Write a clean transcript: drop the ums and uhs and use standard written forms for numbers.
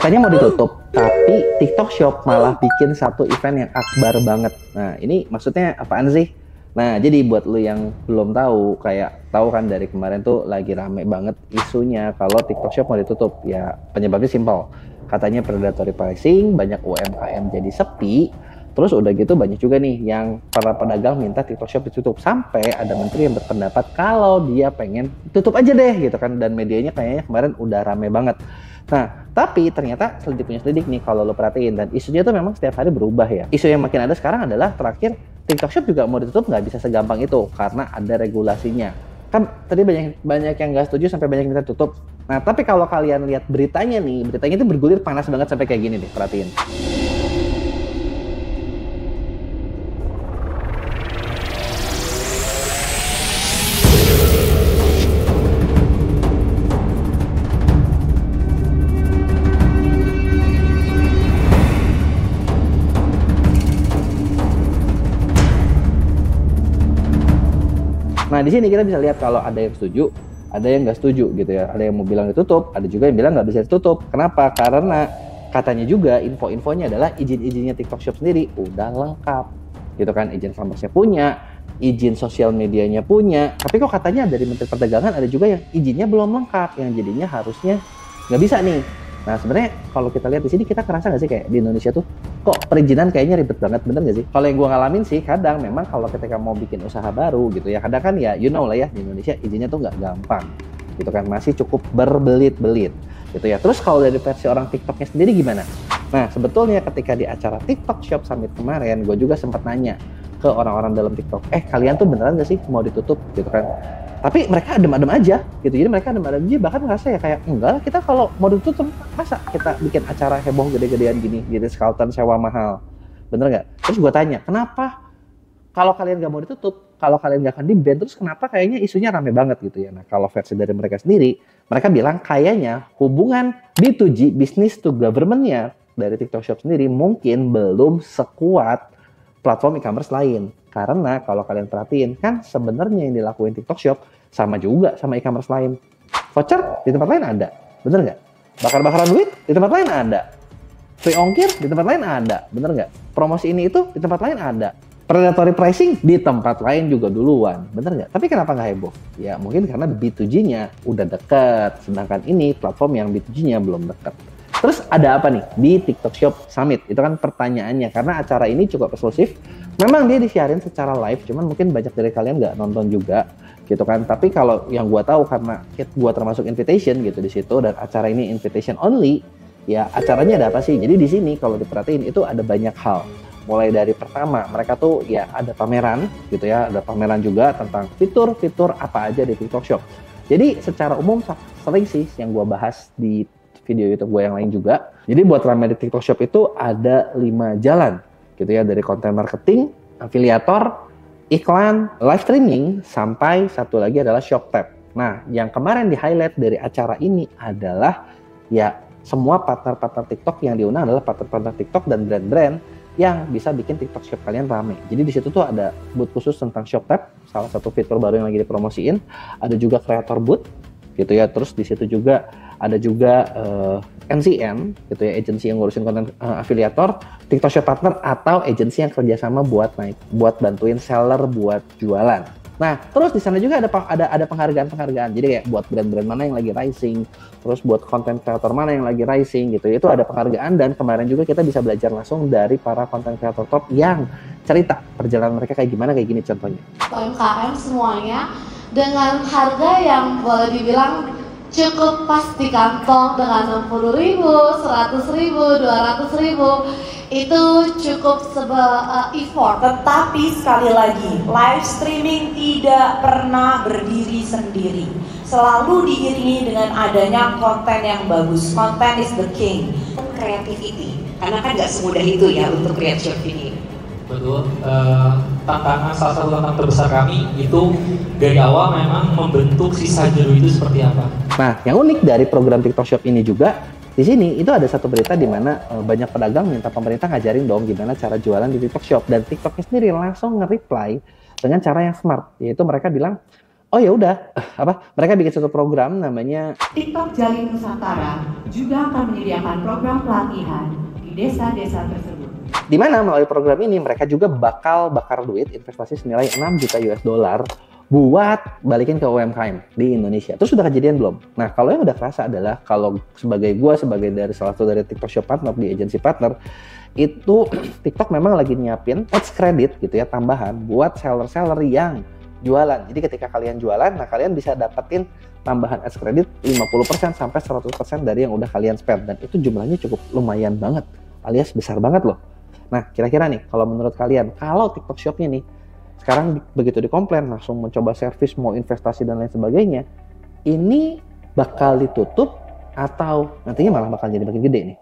Katanya mau ditutup, tapi TikTok Shop malah bikin satu event yang akbar banget. Nah, ini maksudnya apaan sih? Nah, jadi buat lu yang belum tahu, kayak tahu kan dari kemarin tuh lagi rame banget isunya kalau TikTok Shop mau ditutup. Ya, penyebabnya simpel. Katanya predatory pricing, banyak UMKM jadi sepi. Terus udah gitu banyak juga nih yang para pedagang minta TikTok Shop ditutup. Sampai ada menteri yang berpendapat kalau dia pengen tutup aja deh gitu kan. Dan medianya kayaknya kemarin udah rame banget. Nah, tapi ternyata selidik punya selidik nih kalau lo perhatiin. Dan isunya tuh memang setiap hari berubah ya. Isu yang makin ada sekarang adalah terakhir TikTok Shop juga mau ditutup nggak bisa segampang itu. Karena ada regulasinya. Kan tadi banyak yang nggak setuju sampai banyak yang minta tutup. Nah, tapi kalau kalian lihat beritanya nih, beritanya itu bergulir panas banget sampai kayak gini nih, perhatiin. Nah, di sini kita bisa lihat kalau ada yang setuju, ada yang nggak setuju gitu ya. Ada yang mau bilang ditutup, ada juga yang bilang nggak bisa ditutup. Kenapa? Karena katanya juga info-infonya adalah izin-izinnya TikTok Shop sendiri udah lengkap. Gitu kan, izin farmersnya punya, izin sosial medianya punya. Tapi kok katanya dari Menteri Perdagangan ada juga yang izinnya belum lengkap, yang jadinya harusnya nggak bisa nih. Nah, sebenarnya kalau kita lihat di sini, kita kerasa nggak sih kayak di Indonesia tuh kok perizinan kayaknya ribet banget, bener nggak sih? Kalau yang gue ngalamin sih, kadang memang kalau ketika mau bikin usaha baru gitu ya, kadang kan ya you know lah ya, di Indonesia izinnya tuh nggak gampang gitu kan, masih cukup berbelit-belit gitu ya. Terus kalau dari versi orang TikToknya sendiri gimana? Nah, sebetulnya ketika di acara TikTok Shop Summit kemarin, gue juga sempat nanya ke orang-orang dalam TikTok, kalian tuh beneran nggak sih mau ditutup gitu kan? Tapi mereka adem-adem aja gitu, jadi mereka adem-adem aja, bahkan ngerasa ya kayak enggak, kita kalau mau ditutup masa kita bikin acara heboh gede-gedean gini di Ritz Carlton sewa mahal, bener nggak? Terus gue tanya, kenapa kalau kalian nggak mau ditutup, kalau kalian nggak akan di-ban, terus kenapa kayaknya isunya rame banget gitu ya? Nah, kalau versi dari mereka sendiri, mereka bilang kayaknya hubungan B2G, business to government-nya dari TikTok Shop sendiri mungkin belum sekuat platform e-commerce lain. Karena kalau kalian perhatiin, kan sebenarnya yang dilakuin TikTok Shop sama juga sama e-commerce lain. Voucher di tempat lain ada, bener nggak? Bakar-bakaran duit di tempat lain ada. Free ongkir di tempat lain ada, bener nggak? Promosi ini itu di tempat lain ada. Predatory pricing di tempat lain juga duluan, bener nggak? Tapi kenapa nggak heboh? Ya mungkin karena B2G-nya udah deket, sedangkan ini platform yang B2G-nya belum deket. Terus ada apa nih di TikTok Shop Summit? Itu kan pertanyaannya, karena acara ini cukup eksklusif. Memang dia disiarin secara live, cuman mungkin banyak dari kalian nggak nonton juga, gitu kan. Tapi kalau yang gua tahu, karena gua termasuk invitation gitu di situ, dan acara ini invitation only, ya acaranya ada apa sih? Jadi di sini kalau diperhatiin itu ada banyak hal. Mulai dari pertama, mereka tuh ya ada pameran gitu ya, ada pameran juga tentang fitur-fitur apa aja di TikTok Shop. Jadi secara umum sering sih yang gua bahas di video YouTube gue yang lain juga. Jadi buat ramai di TikTok Shop itu ada 5 jalan gitu ya, dari konten marketing, afiliator, iklan, live streaming, sampai satu lagi adalah Shop Tab. Nah, yang kemarin di highlight dari acara ini adalah ya semua partner-partner TikTok yang diundang adalah partner-partner TikTok dan brand-brand yang bisa bikin TikTok Shop kalian rame. Jadi di situ tuh ada booth khusus tentang Shop Tab, salah satu fitur baru yang lagi dipromosiin. Ada juga creator booth gitu ya. Terus di situ juga ada juga NCN gitu ya, agensi yang ngurusin konten afiliator, TikTok Shop partner, atau agensi yang kerjasama buat bantuin seller buat jualan. Nah, terus di sana juga ada penghargaan-penghargaan. Jadi kayak buat brand-brand mana yang lagi rising, terus buat konten kreator mana yang lagi rising gitu. Itu ada penghargaan, dan kemarin juga kita bisa belajar langsung dari para konten kreator top yang cerita perjalanan mereka kayak gimana, kayak gini contohnya. UMKM semuanya dengan harga yang boleh dibilang cukup pas di kantong, dengan 60.000, 100.000, 200.000 itu cukup effort. Tetapi sekali lagi, live streaming tidak pernah berdiri sendiri. Selalu diiringi dengan adanya konten yang bagus. Content is the king. Creativity, karena kan nggak semudah itu ya untuk create shop ini. Betul, salah satu tantangan terbesar kami itu dari awal memang membentuk sisa jeru itu seperti apa. Nah, yang unik dari program TikTok Shop ini juga, di sini itu ada satu berita di mana banyak pedagang minta pemerintah ngajarin dong gimana cara jualan di TikTok Shop, dan TikToknya sendiri langsung nge-reply dengan cara yang smart, yaitu mereka bilang Oh ya udah, mereka bikin satu program namanya TikTok Jalin Nusantara juga akan menyediakan program pelatihan di desa-desa tersebut. di mana melalui program ini mereka juga bakal bakar duit investasi senilai 6 juta US dollar buat balikin ke UMKM di Indonesia. Terus sudah kejadian belum? Nah, kalau yang udah kerasa adalah kalau sebagai dari salah satu dari TikTok Shop partner di agency partner, itu TikTok memang lagi nyiapin ads credit gitu ya, tambahan buat seller-seller yang jualan. Jadi ketika kalian jualan, nah kalian bisa dapetin tambahan ads credit 50% sampai 100% dari yang udah kalian spend, dan itu jumlahnya cukup lumayan banget, alias besar banget loh. Nah, kira-kira nih kalau menurut kalian, kalau TikTok Shop-nya nih sekarang begitu dikomplain langsung mencoba servis, mau investasi dan lain sebagainya, ini bakal ditutup atau nantinya malah bakal jadi makin gede nih?